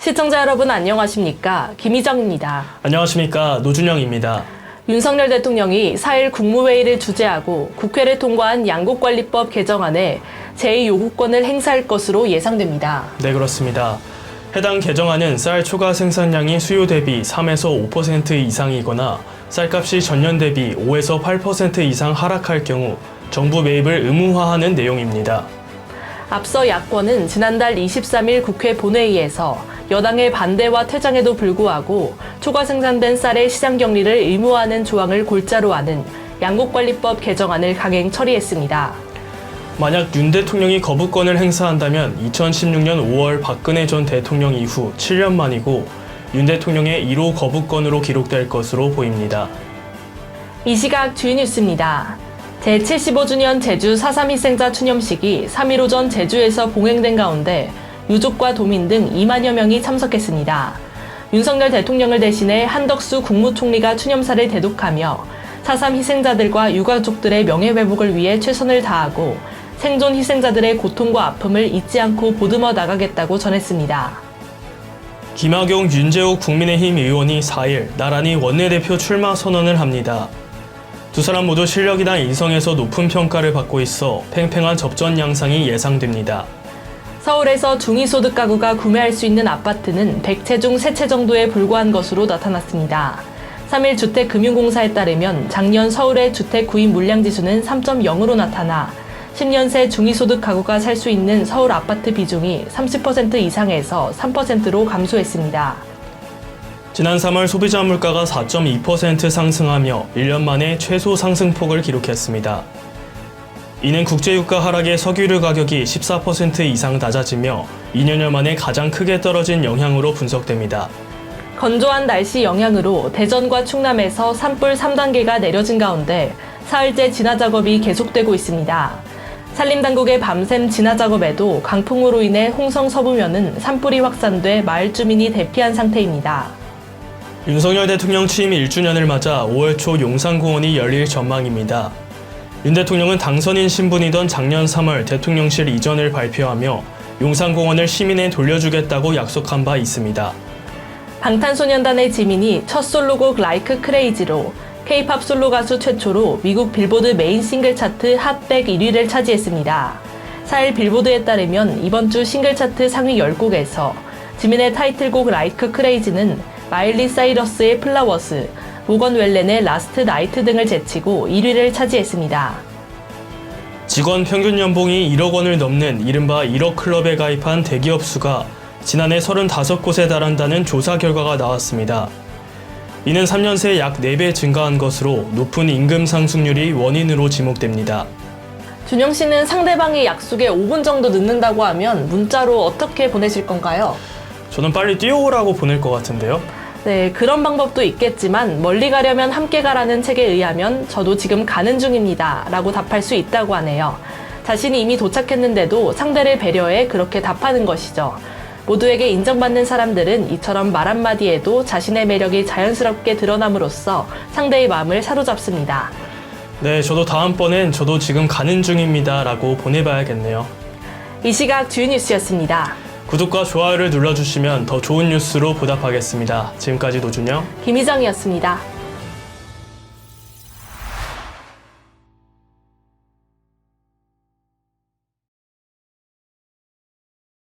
시청자 여러분 안녕하십니까? 김희정입니다. 안녕하십니까? 노준영입니다. 윤석열 대통령이 4일 국무회의를 주재하고 국회를 통과한 양국관리법 개정안에 제2요구권을 행사할 것으로 예상됩니다. 네, 그렇습니다. 해당 개정안은 쌀 초과 생산량이 수요 대비 3에서 5% 이상이거나 쌀값이 전년 대비 5에서 8% 이상 하락할 경우 정부 매입을 의무화하는 내용입니다. 앞서 야권은 지난달 23일 국회 본회의에서 여당의 반대와 퇴장에도 불구하고 초과 생산된 쌀의 시장 격리를 의무화하는 조항을 골자로 하는 양국관리법 개정안을 강행 처리했습니다. 만약 윤 대통령이 거부권을 행사한다면 2016년 5월 박근혜 전 대통령 이후 7년 만이고 윤 대통령의 1호 거부권으로 기록될 것으로 보입니다. 이 시각 주요 뉴스입니다. 제75주년 제주 4.3 희생자 추념식이 3일 오전 제주에서 봉행된 가운데 유족과 도민 등 2만여 명이 참석했습니다. 윤석열 대통령을 대신해 한덕수 국무총리가 추념사를 대독하며 4.3 희생자들과 유가족들의 명예회복을 위해 최선을 다하고 생존 희생자들의 고통과 아픔을 잊지 않고 보듬어 나가겠다고 전했습니다. 김학용, 윤재욱 국민의힘 의원이 4일 나란히 원내대표 출마 선언을 합니다. 두 사람 모두 실력이나 인성에서 높은 평가를 받고 있어 팽팽한 접전 양상이 예상됩니다. 서울에서 중위소득 가구가 구매할 수 있는 아파트는 100채 중 3채 정도에 불과한 것으로 나타났습니다. 3일 주택금융공사에 따르면 작년 서울의 주택 구입 물량지수는 3.0으로 나타나 10년 새 중위소득 가구가 살 수 있는 서울 아파트 비중이 30% 이상에서 3%로 감소했습니다. 지난 3월 소비자 물가가 4.2% 상승하며 1년 만에 최소 상승폭을 기록했습니다. 이는 국제유가 하락에 석유류 가격이 14% 이상 낮아지며 2년여 만에 가장 크게 떨어진 영향으로 분석됩니다. 건조한 날씨 영향으로 대전과 충남에서 산불 3단계가 내려진 가운데 사흘째 진화 작업이 계속되고 있습니다. 산림당국의 밤샘 진화 작업에도 강풍으로 인해 홍성 서부면은 산불이 확산돼 마을 주민이 대피한 상태입니다. 윤석열 대통령 취임 1주년을 맞아 5월 초 용산공원이 열릴 전망입니다. 윤 대통령은 당선인 신분이던 작년 3월 대통령실 이전을 발표하며 용산공원을 시민에 돌려주겠다고 약속한 바 있습니다. 방탄소년단의 지민이 첫 솔로곡 라이크 크레이지로 K-팝 솔로 가수 최초로 미국 빌보드 메인 싱글 차트 핫100 1위를 차지했습니다. 4일 빌보드에 따르면 이번 주 싱글 차트 상위 10곡에서 지민의 타이틀곡 라이크 크레이지는 마일리 사이러스의 플라워스, 모건 웰렌의 라스트 나이트 등을 제치고 1위를 차지했습니다. 직원 평균 연봉이 1억 원을 넘는 이른바 1억 클럽에 가입한 대기업 수가 지난해 35곳에 달한다는 조사 결과가 나왔습니다. 이는 3년 새 약 4배 증가한 것으로 높은 임금 상승률이 원인으로 지목됩니다. 준영 씨는 상대방의 약속에 5분 정도 늦는다고 하면 문자로 어떻게 보내실 건가요? 저는 빨리 뛰어오라고 보낼 것 같은데요. 네, 그런 방법도 있겠지만 멀리 가려면 함께 가라는 책에 의하면 저도 지금 가는 중입니다 라고 답할 수 있다고 하네요. 자신이 이미 도착했는데도 상대를 배려해 그렇게 답하는 것이죠. 모두에게 인정받는 사람들은 이처럼 말 한마디에도 자신의 매력이 자연스럽게 드러남으로써 상대의 마음을 사로잡습니다. 네, 저도 다음번엔 저도 지금 가는 중입니다 라고 보내봐야겠네요. 이 시각 주요 뉴스였습니다. 구독과 좋아요를 눌러주시면 더 좋은 뉴스로 보답하겠습니다. 지금까지 노준영, 김희정이었습니다.